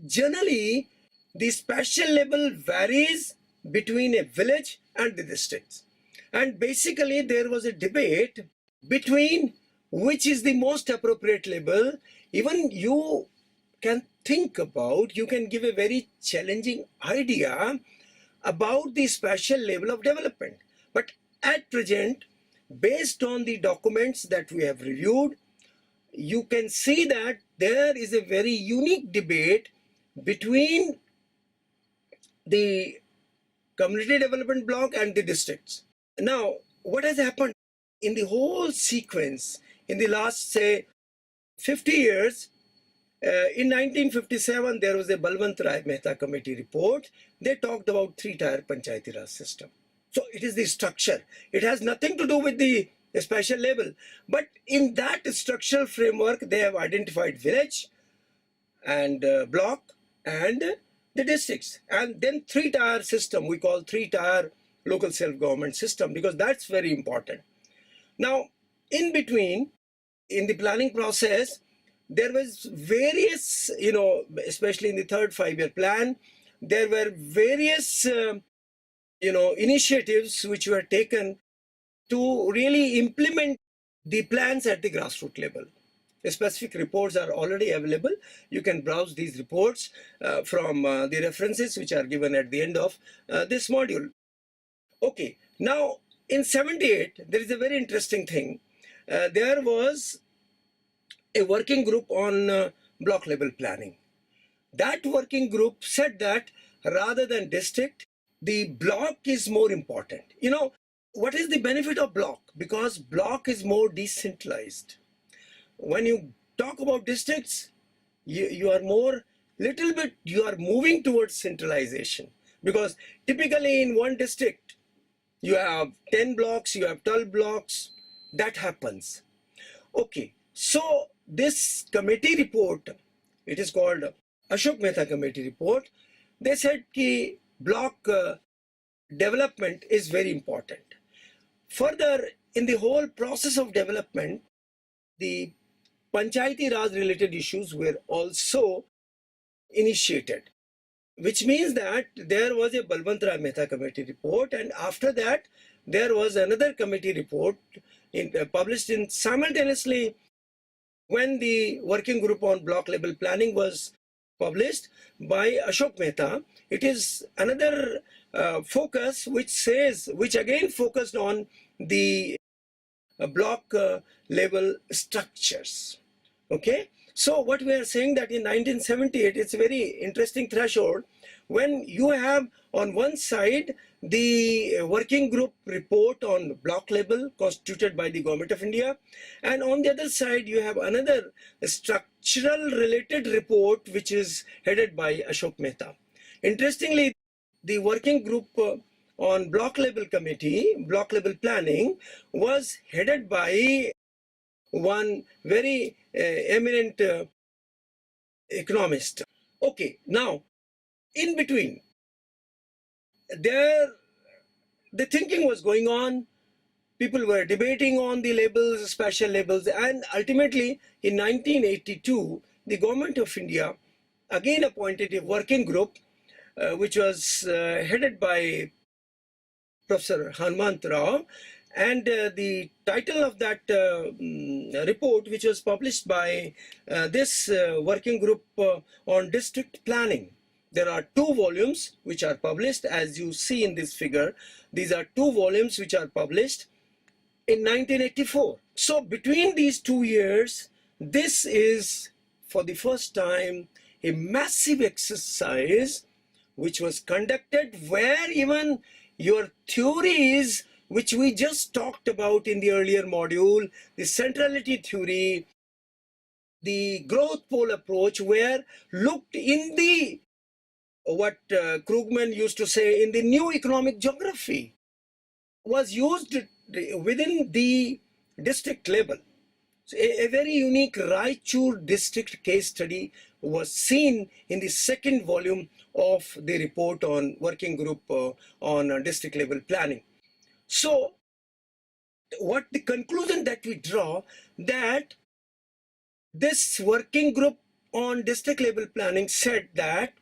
Generally, the spatial label varies between a village and the districts. And basically, there was a debate between which is the most appropriate label. Even you can think about, you can give a very challenging idea about the spatial level of development. But at present, based on the documents that we have reviewed, you can see that there is a very unique debate between the community development block and the districts. Now, what has happened in the whole sequence in the last, say, 50 years? In 1957, there was a Balwant Rai Mehta committee report. They talked about three-tier Panchayati Raj system. So it is the structure. It has nothing to do with the special label. But in that structural framework, they have identified village and block and the districts. And then three-tier system, we call three-tier local self-government system, because that's very important. Now, in between, in the planning process, there was various, especially in the third five-year plan, there were various, initiatives which were taken to really implement the plans at the grassroots level. The specific reports are already available. You can browse these reports from the references which are given at the end of this module. Okay, now in 78, there is a very interesting thing. There was a working group on block level planning. That working group said that rather than district, the block is more important. What is the benefit of block? Because block is more decentralized. When you talk about districts, you are moving towards centralization, because typically in one district you have 10 blocks, you have 12 blocks. That happens. Okay, so this committee report, it is called Ashok Mehta committee report. They said that block development is very important. Further, in the whole process of development, the Panchayati Raj related issues were also initiated, which means that there was a Balwant Rai Mehta committee report, and after that there was another committee report published in simultaneously when the working group on block level planning was published by Ashok Mehta. It is another focus which again focused on the block level structures. Okay, so what we are saying that in 1978, it's a very interesting threshold when you have on one side the working group report on block level constituted by the Government of India, and on the other side you have another structural related report which is headed by Ashok Mehta. Interestingly, the working group on block level planning was headed by one very eminent economist. Okay, now in between, the thinking was going on. People were debating on the labels, special labels, and ultimately in 1982, the Government of India again appointed a working group which was headed by Professor Hanumant Rao, and the title of that report, which was published by this working group on district planning. There are two volumes which are published, as you see in this figure. These are two volumes which are published in 1984. So between these 2 years, this is for the first time a massive exercise which was conducted, where even your theories which we just talked about in the earlier module, the centrality theory, the growth pole approach, were looked in the what Krugman used to say in the new economic geography, was used within the district level. So a very unique Raichur district case study was seen in the second volume of the report on working group on district level planning. So what the conclusion that we draw, that this working group on district level planning said that,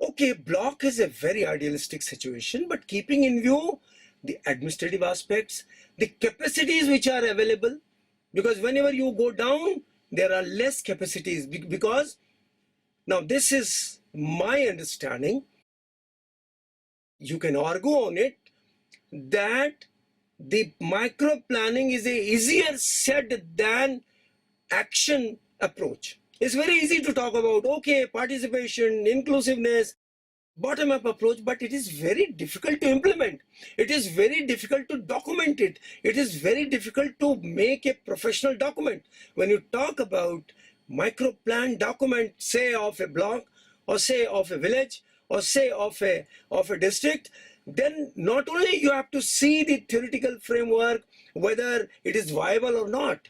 okay, block is a very idealistic situation, but keeping in view the administrative aspects, the capacities which are available, because whenever you go down, there are less capacities, because now this is my understanding, you can argue on it, that the micro planning is a easier said than action approach. It's very easy to talk about, okay, participation, inclusiveness, bottom-up approach, but it is very difficult to implement. It is very difficult to document it. It is very difficult to make a professional document. When you talk about micro plan document, say of a block, or say of a village, or say of a district, then not only you have to see the theoretical framework, whether it is viable or not,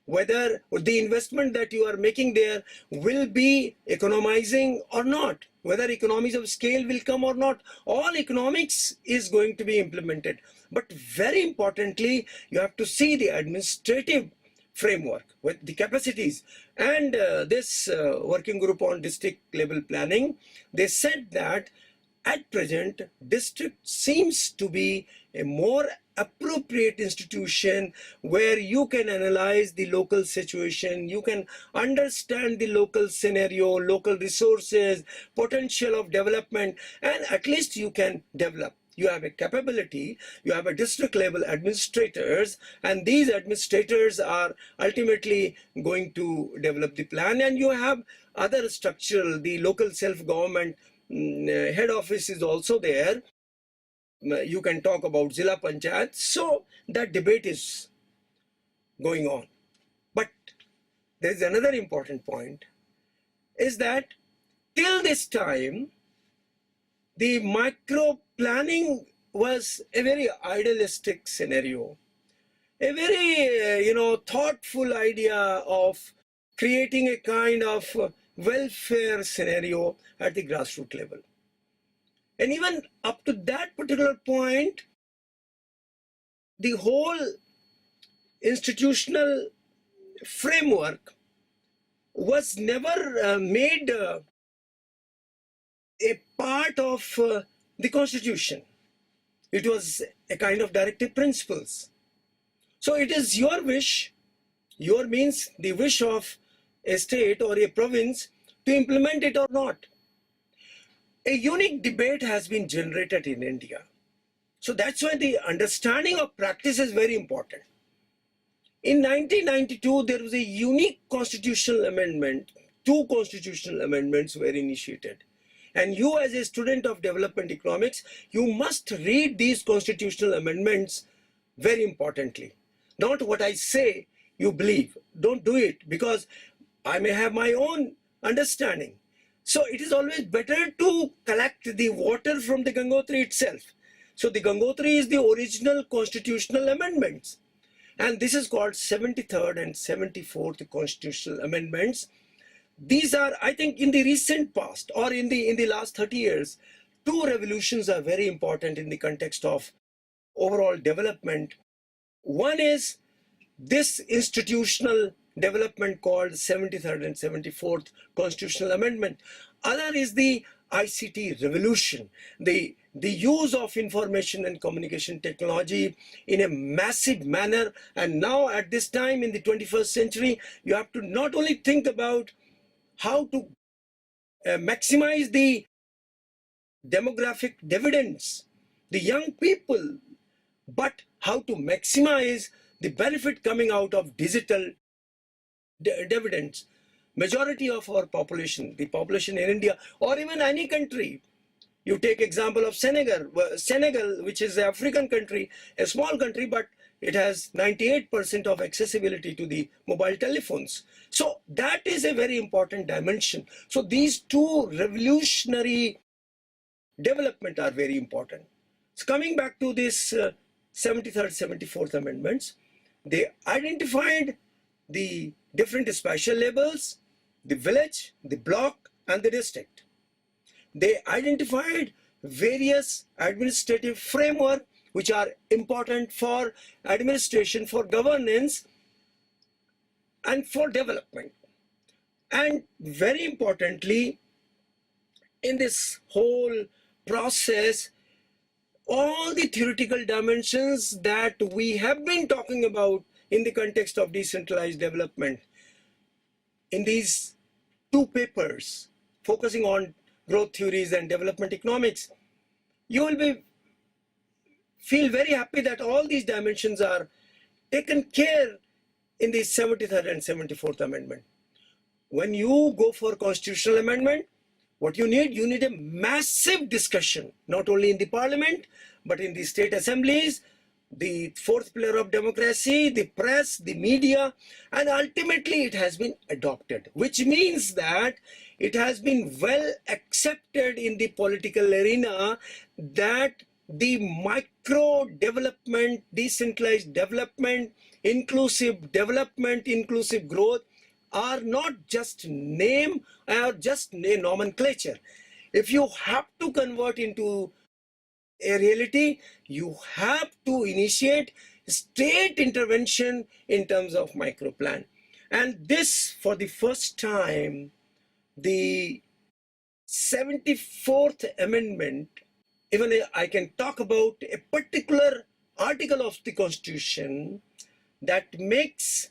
whether the investment that you are making there will be economizing or not, whether economies of scale will come or not. All economics is going to be implemented. But very importantly, you have to see the administrative framework with the capacities. And this working group on district level planning, they said that at present, district seems to be a more appropriate institution where you can analyze the local situation, you can understand the local scenario, local resources, potential of development, and at least you can develop. You have a capability, you have a district level administrators, and these administrators are ultimately going to develop the plan, and you have other structural, the local self-government head office is also there. You can talk about Zilla Panchayat. So that debate is going on. But there is another important point, is that till this time, the micro planning was a very idealistic scenario, a very, thoughtful idea of creating a kind of welfare scenario at the grassroots level. And even up to that particular point, the whole institutional framework was never made a part of the constitution. It was a kind of directive principles. So it is your wish, your means the wish of a state or a province to implement it or not. A unique debate has been generated in India. So that's why the understanding of practice is very important. In 1992, there was a unique constitutional amendment. 2 constitutional amendments were initiated. And you, as a student of development economics, you must read these constitutional amendments very importantly. Not what I say you believe. Don't do it, because I may have my own understanding. So it is always better to collect the water from the Gangotri itself. So the Gangotri is the original constitutional amendments. And this is called 73rd and 74th constitutional amendments. These are, I think, in the recent past or in the last 30 years, 2 revolutions are very important in the context of overall development. One is this institutional development called 73rd and 74th constitutional amendment. Other is the ICT revolution, the use of information and communication technology in a massive manner. And now at this time in the 21st century, you have to not only think about how to maximize the demographic dividends, the young people, but how to maximize the benefit coming out of digital dividends. Majority of our population, the population in India or even any country, you take example of Senegal, which is an African country, a small country, but it has 98% of accessibility to the mobile telephones. So that is a very important dimension. So these 2 revolutionary development are very important. So coming back to this 73rd, 74th amendments, they identified the different spatial labels, the village, the block, and the district. They identified various administrative framework which are important for administration, for governance, and for development. And very importantly, in this whole process, all the theoretical dimensions that we have been talking about in the context of decentralized development in these two papers focusing on growth theories and development economics, you will feel very happy that all these dimensions are taken care in the 73rd and 74th Amendment. When you go for constitutional amendment, what you need a massive discussion, not only in the parliament, but in the state assemblies, the fourth pillar of democracy, the press, the media, and ultimately it has been adopted, which means that it has been well accepted in the political arena that the micro development, decentralized development, inclusive growth are not just name or just a nomenclature. If you have to convert into a reality, you have to initiate state intervention in terms of micro plan. And this, for the first time, the 74th Amendment, even I can talk about a particular article of the Constitution that makes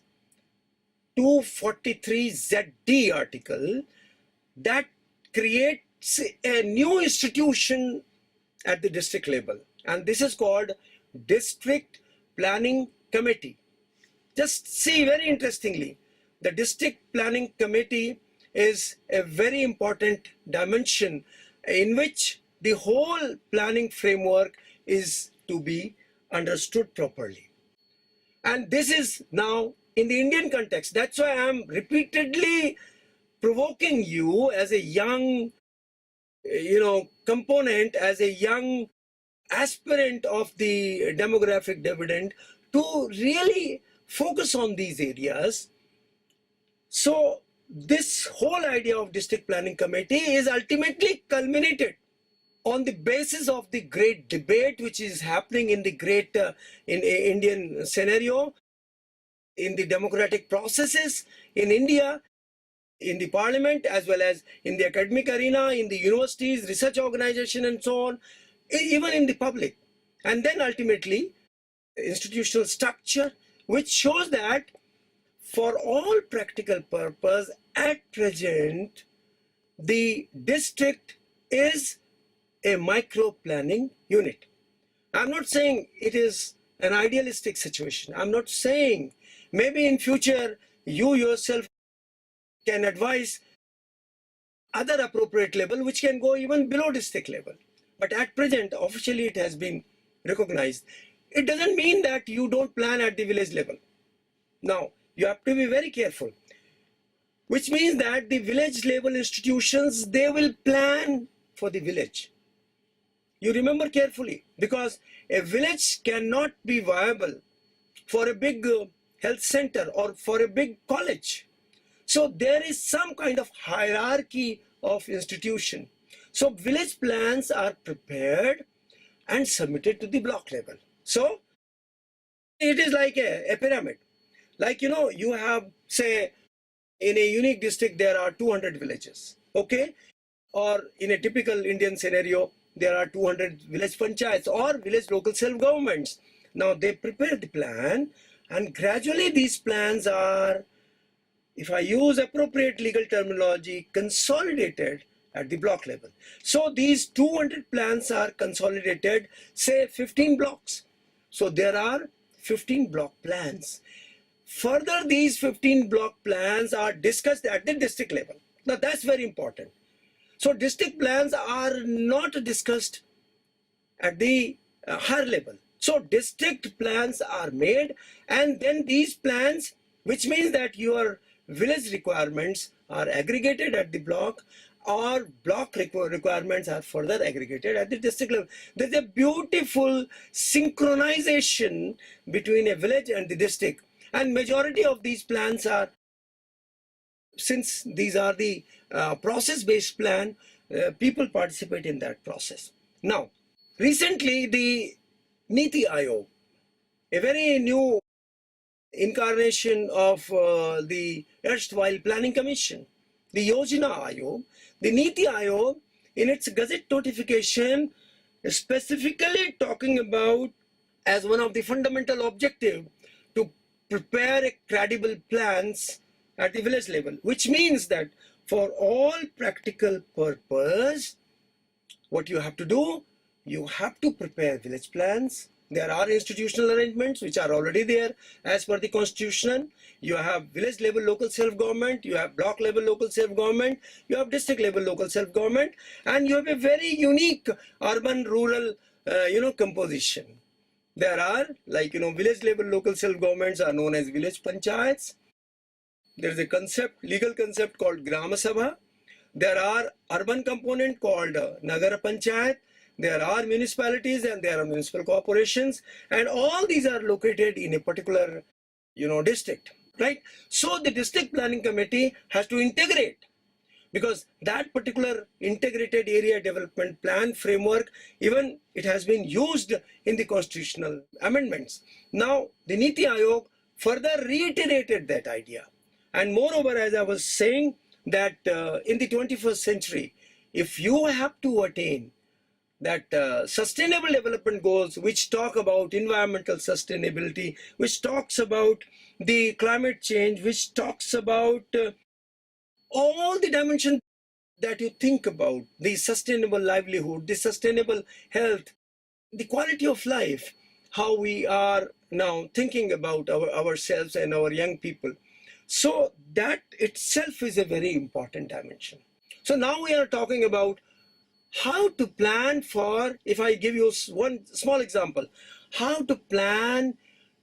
243ZD article that creates a new institution at the district level, and this is called District Planning Committee. Just see, very interestingly, the District Planning Committee is a very important dimension in which the whole planning framework is to be understood properly. And this is now in the Indian context. That's why I'm repeatedly provoking you as a young, component, as a young aspirant of the demographic dividend, to really focus on these areas. So this whole idea of district planning committee is ultimately culminated on the basis of the great debate which is happening in the great in Indian scenario, in the democratic processes in India, in the parliament, as well as in the academic arena, in the universities, research organization, and so on, even in the public. And then ultimately, institutional structure, which shows that for all practical purpose, at present, the district is a micro planning unit. I'm not saying it is an idealistic situation. I'm not saying maybe in future you yourself can advise other appropriate level which can go even below district level. But at present, officially it has been recognized. It doesn't mean that you don't plan at the village level. Now, you have to be very careful, which means that the village level institutions, they will plan for the village. You remember carefully, because a village cannot be viable for a big health center or for a big college. So there is some kind of hierarchy of institution. So village plans are prepared and submitted to the block level. So it is like a pyramid. Like, you have, say, in a unique district, there are 200 villages, okay? Or in a typical Indian scenario, there are 200 village panchayats or village local self-governments. Now they prepare the plan, and gradually these plans are, if I use appropriate legal terminology, consolidated at the block level. So these 200 plans are consolidated, say 15 blocks. So there are 15 block plans. Further, these 15 block plans are discussed at the district level. Now that's very important. So district plans are not discussed at the higher level. So district plans are made, and then these plans, which means that your village requirements are aggregated at the block, or block requirements are further aggregated at the district level. There's a beautiful synchronization between a village and the district, and majority of these plans are, since these are the process-based plan, people participate in that process. Now, recently the Niti Aayog, a very new incarnation of the erstwhile Planning Commission, the Yojana Ayog, the Niti Ayog, in its Gazette notification, is specifically talking about as one of the fundamental objectives to prepare a credible plans at the village level, which means that for all practical purpose, what you have to do, you have to prepare village plans. There are institutional arrangements which are already there as per the constitution. You have village level local self-government, you have block level local self-government, you have district level local self-government, and you have a very unique urban rural composition. There are village level local self-governments are known as village panchayats. There is a concept, legal concept called Grama Sabha. There are urban component called Nagara Panchayat. There are municipalities and there are municipal corporations, and all these are located in a particular, district, right? So the district planning committee has to integrate, because that particular integrated area development plan framework, even it has been used in the constitutional amendments. Now, the Niti Ayog further reiterated that idea. And moreover, as I was saying, that in the 21st century, if you have to attain that sustainable development goals, which talk about environmental sustainability, which talks about the climate change, which talks about all the dimensions that you think about, the sustainable livelihood, the sustainable health, the quality of life, how we are now thinking about ourselves and our young people. So that itself is a very important dimension. So now we are talking about how to plan for, if I give you one small example, how to plan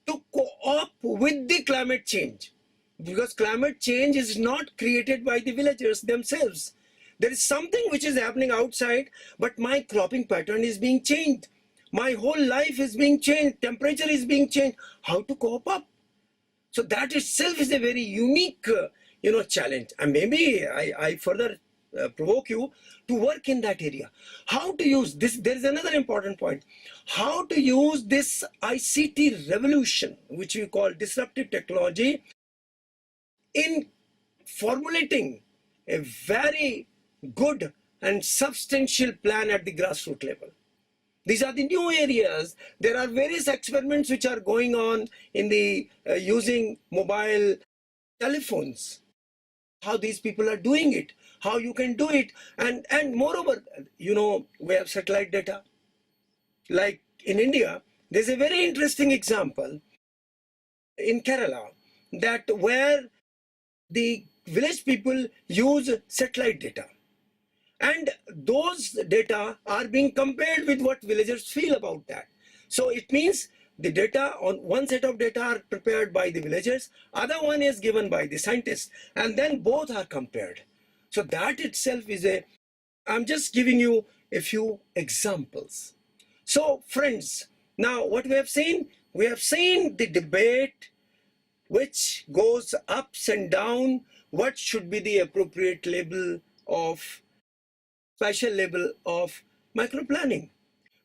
to co-op with the climate change. Because climate change is not created by the villagers themselves. There is something which is happening outside, but my cropping pattern is being changed. My whole life is being changed. Temperature is being changed. How to cope up? So that itself is a very unique, challenge. And maybe I further provoke you to work in that area. How to use this? There is another important point. How to use this ICT revolution, which we call disruptive technology, in formulating a very good and substantial plan at the grassroots level. These are the new areas. There are various experiments which are going on in the using mobile telephones. How these people are doing it, how you can do it, and moreover, we have satellite data. Like in India, there's a very interesting example in Kerala that where the village people use satellite data. And those data are being compared with what villagers feel about that. So it means the data on one set of data are prepared by the villagers, other one is given by the scientists, and then both are compared. So that itself is I'm just giving you a few examples. So friends, now what we have seen the debate which goes ups and down, what should be the appropriate label of special level of microplanning.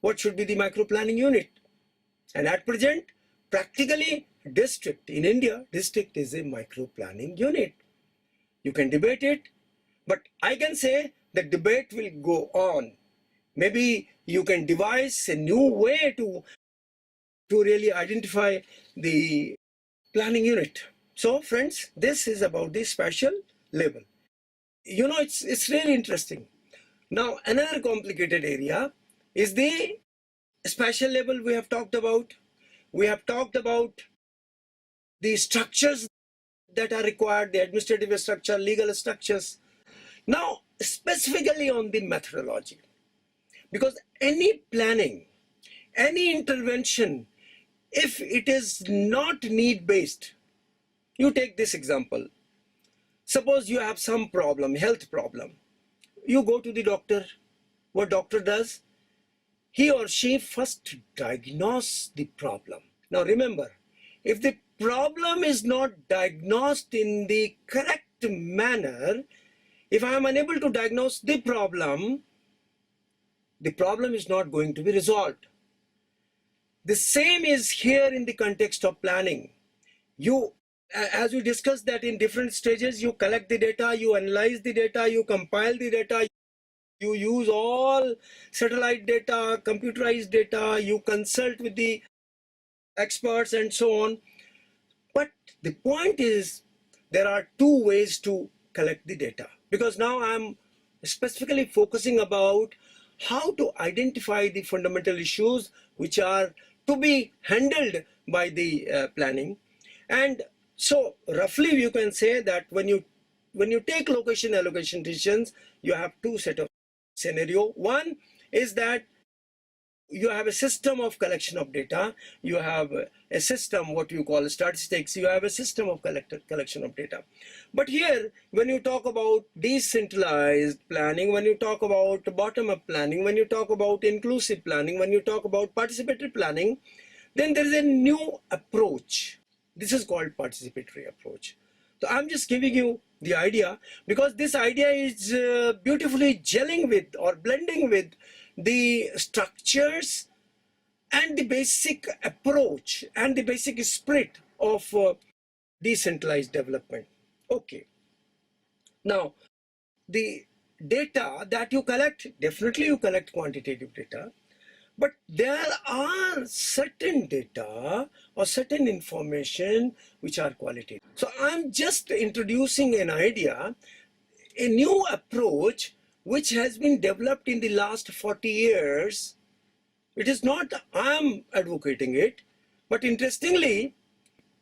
What should be the microplanning unit? And at present, practically district in India, district is a microplanning unit. You can debate it, but I can say the debate will go on. Maybe you can devise a new way to really identify the planning unit. So friends, this is about the spatial level. It's really interesting. Now, another complicated area is the spatial level we have talked about. We have talked about the structures that are required, the administrative structure, legal structures. Now, specifically on the methodology, because any planning, any intervention, if it is not need-based, you take this example. Suppose you have some problem, health problem. You go to the doctor. What doctor does? He or she first diagnose the problem. Now remember, if the problem is not diagnosed in the correct manner, if I am unable to diagnose the problem is not going to be resolved. The same is here in the context of planning. You as we discussed that in different stages, you collect the data, you analyze the data, you compile the data, you use all satellite data, computerized data, you consult with the experts and so on. But the point is, there are two ways to collect the data, because now I'm specifically focusing about how to identify the fundamental issues which are to be handled by the planning. And so roughly you can say that when you take location allocation decisions, you have two set of scenario. One is that you have a system of collection of data, you have a system what you call statistics, you have a system of collection of data. But here when you talk about decentralized planning, when you talk about bottom-up planning, when you talk about inclusive planning, when you talk about participatory planning, then there is a new approach. This is called participatory approach. So I'm just giving you the idea because this idea is beautifully gelling with or blending with the structures and the basic approach and the basic spirit of decentralized development. Okay. Now, the data that you collect, definitely you collect quantitative data, but there are certain data or certain information which are qualitative. So I'm just introducing an idea, a new approach which has been developed in the last 40 years. It is not I'm advocating it, but interestingly,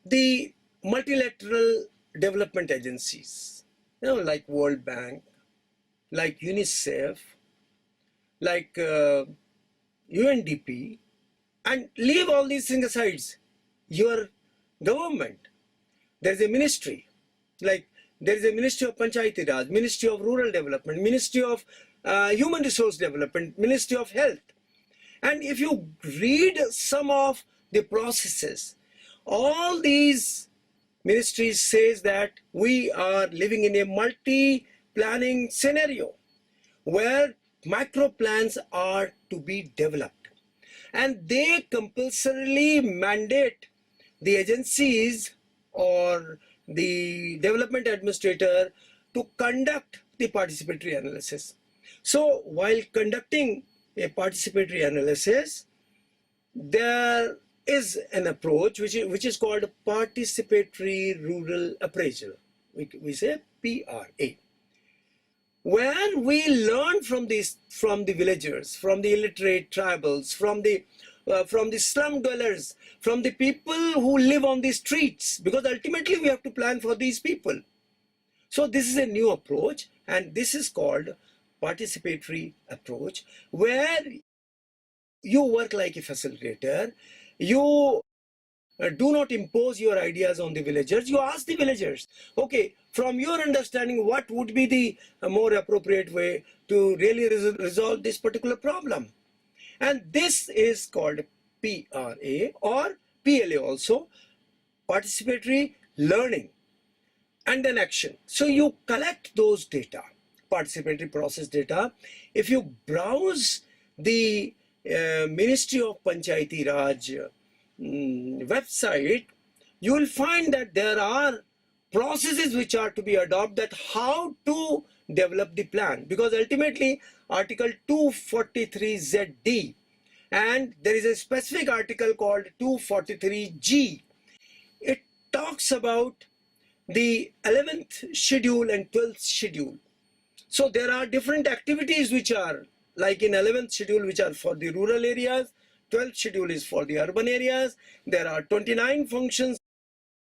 the multilateral development agencies, like World Bank, like UNICEF, like UNDP, and leave all these things aside. Your government, there's a ministry, like there is a Ministry of Panchayati Raj, Ministry of Rural Development, Ministry of Human Resource Development, Ministry of Health. And if you read some of the processes, all these ministries says that we are living in a multi-planning scenario where micro plans are to be developed, and they compulsorily mandate the agencies or the development administrator to conduct the participatory analysis. So while conducting a participatory analysis, there is an approach which is called participatory rural appraisal. We say PRA, where we learn from the villagers, from the illiterate tribals, from the slum dwellers, from the people who live on the streets, because ultimately we have to plan for these people. So this is a new approach, and this is called participatory approach, where you work like a facilitator. You do not impose your ideas on the villagers. You ask the villagers, okay, from your understanding, what would be the more appropriate way to really resolve this particular problem? And this is called PRA or PLA also, participatory learning and then action. So you collect those data, participatory process data. If you browse the Ministry of Panchayati Raj website, you will find that there are processes which are to be adopted, that how to develop the plan, because ultimately article 243ZD, and there is a specific article called 243G. It talks about the 11th schedule and 12th schedule. So there are different activities which are like in 11th schedule, which are for the rural areas, 12th schedule is for the urban areas. There are 29 functions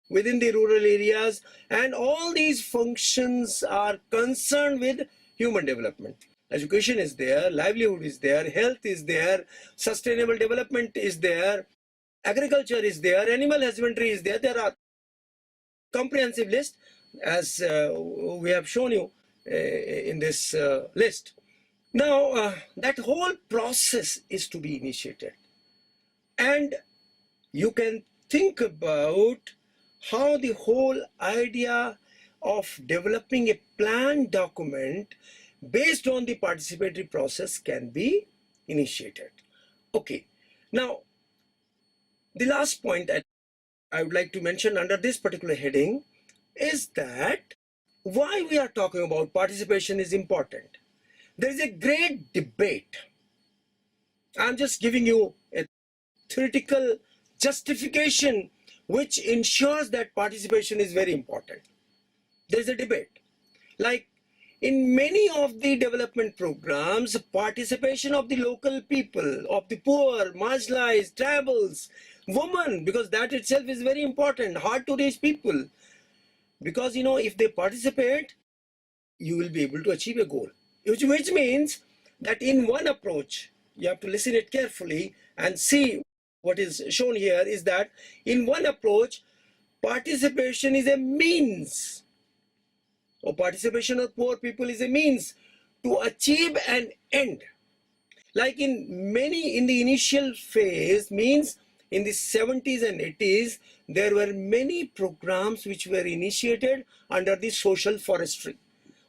within the rural areas, and all these functions are concerned with human development. Education is there, livelihood is there, health is there, sustainable development is there, agriculture is there, animal husbandry is there. There are comprehensive list, as we have shown you in this list. Now, that whole process is to be initiated. And you can think about how the whole idea of developing a plan document based on the participatory process can be initiated. Okay, now the last point that I would like to mention under this particular heading is that why we are talking about participation is important. There is a great debate. I'm just giving you a theoretical justification which ensures that participation is very important. There's a debate. Like in many of the development programs, participation of the local people, of the poor, marginalized, tribals, women, because that itself is very important, hard to reach people. Because if they participate, you will be able to achieve a goal. Which means that in one approach, you have to listen it carefully and see what is shown here is that in one approach, participation is a means, or participation of poor people is a means to achieve an end. Like in the initial phase, means in the 70s and 80s, there were many programs which were initiated under the social forestry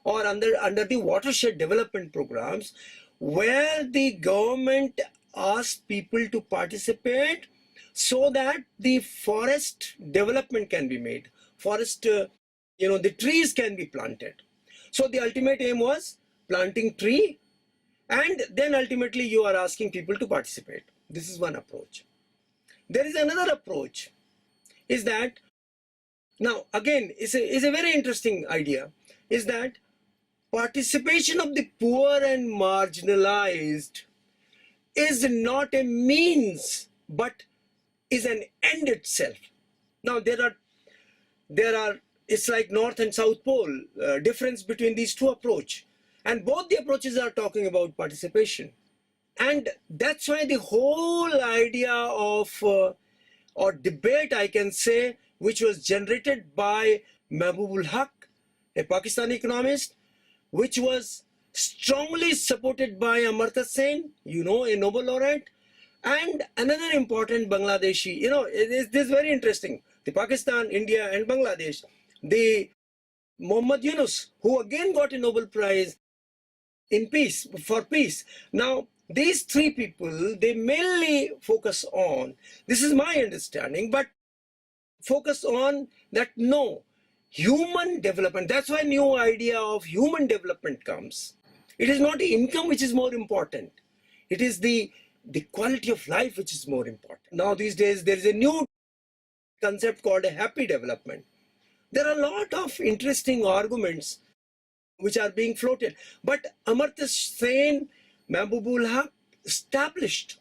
or under the watershed development programs, where the government asked people to participate so that the forest development can be made, forest the trees can be planted. So the ultimate aim was planting tree, and then ultimately you are asking people to participate. This is one approach. There is another approach, is that now again is a very interesting idea, is that participation of the poor and marginalized is not a means but is an end itself. Now there are it's like North and South Pole difference between these two approaches, and both the approaches are talking about participation. And that's why the whole idea of or debate, I can say, which was generated by Mahbubul Haq, a Pakistani economist, which was strongly supported by Amartya Sen, a Nobel laureate, and another important Bangladeshi. This is very interesting. The Pakistan, India, and Bangladesh. The Muhammad Yunus, who again got a Nobel Prize in peace, for peace. Now, these three people, they mainly focus on, this is my understanding, but focus on that no, human development, that's why new idea of human development comes. It is not income which is more important. It is the quality of life which is more important. Now these days there is a new concept called a happy development. There are a lot of interesting arguments which are being floated, but Amartya Sen, Mahbubul Haq established,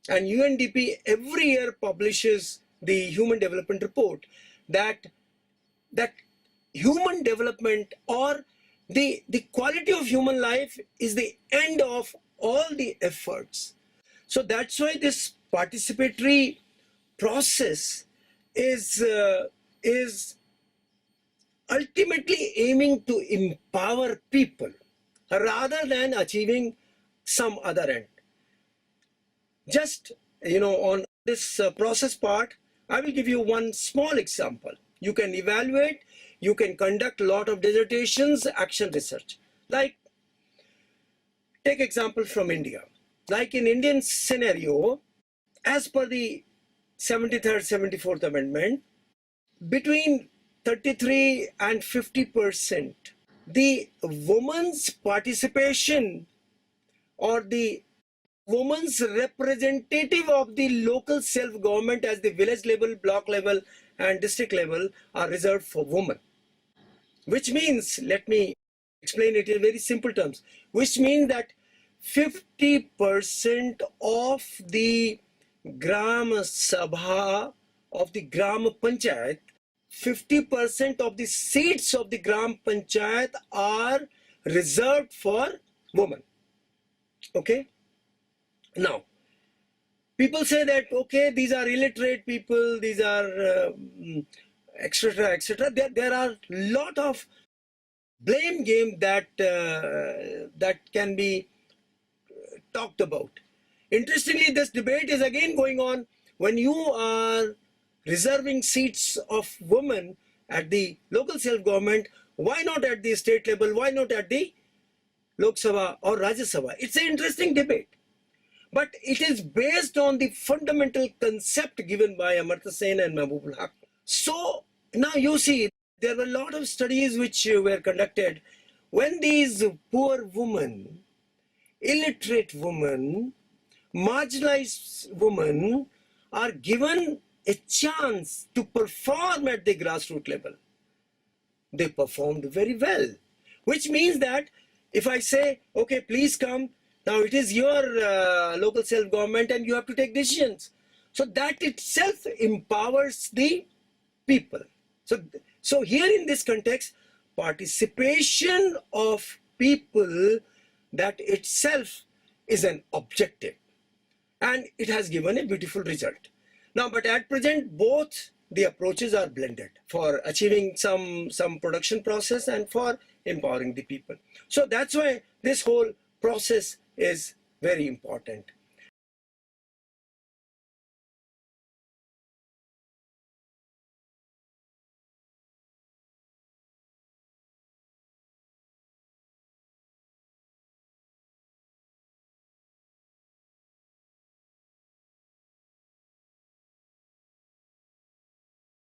and UNDP every year publishes the Human Development Report, that human development or the quality of human life is the end of all the efforts. So that's why this participatory process is ultimately aiming to empower people rather than achieving some other end. Just, on this process part, I will give you one small example. You can evaluate, you can conduct a lot of dissertations, action research. Like, take example from India. Like in Indian scenario, as per the 73rd, 74th Amendment, between 33 and 50%, the woman's participation or the woman's representative of the local self-government as the village level, block level, and district level are reserved for women. Which means, let me explain it in very simple terms, which means that 50% of the Gram Sabha, of the Gram Panchayat, 50% of the seats of the Gram Panchayat are reserved for women. Okay? Now, people say that, okay, these are illiterate people, these are etc., etc. There are a lot of blame game that can be talked about. Interestingly, this debate is again going on when you are reserving seats of women at the local self-government. Why not at the state level? Why not at the Lok Sabha or Rajya Sabha? It's an interesting debate. but it is based on the fundamental concept given by Amartya Sen and Mahbubul Haq. So now you see, there were a lot of studies which were conducted when these poor women, illiterate women, marginalized women are given a chance to perform at the grassroots level. They performed very well, which means that if I say, okay, please come, now it is your local self-government and you have to take decisions. So that itself empowers the people. So here in this context, participation of people, that itself is an objective, and it has given a beautiful result. Now, but at present, both the approaches are blended for achieving some production process and for empowering the people. So that's why this whole process is very important.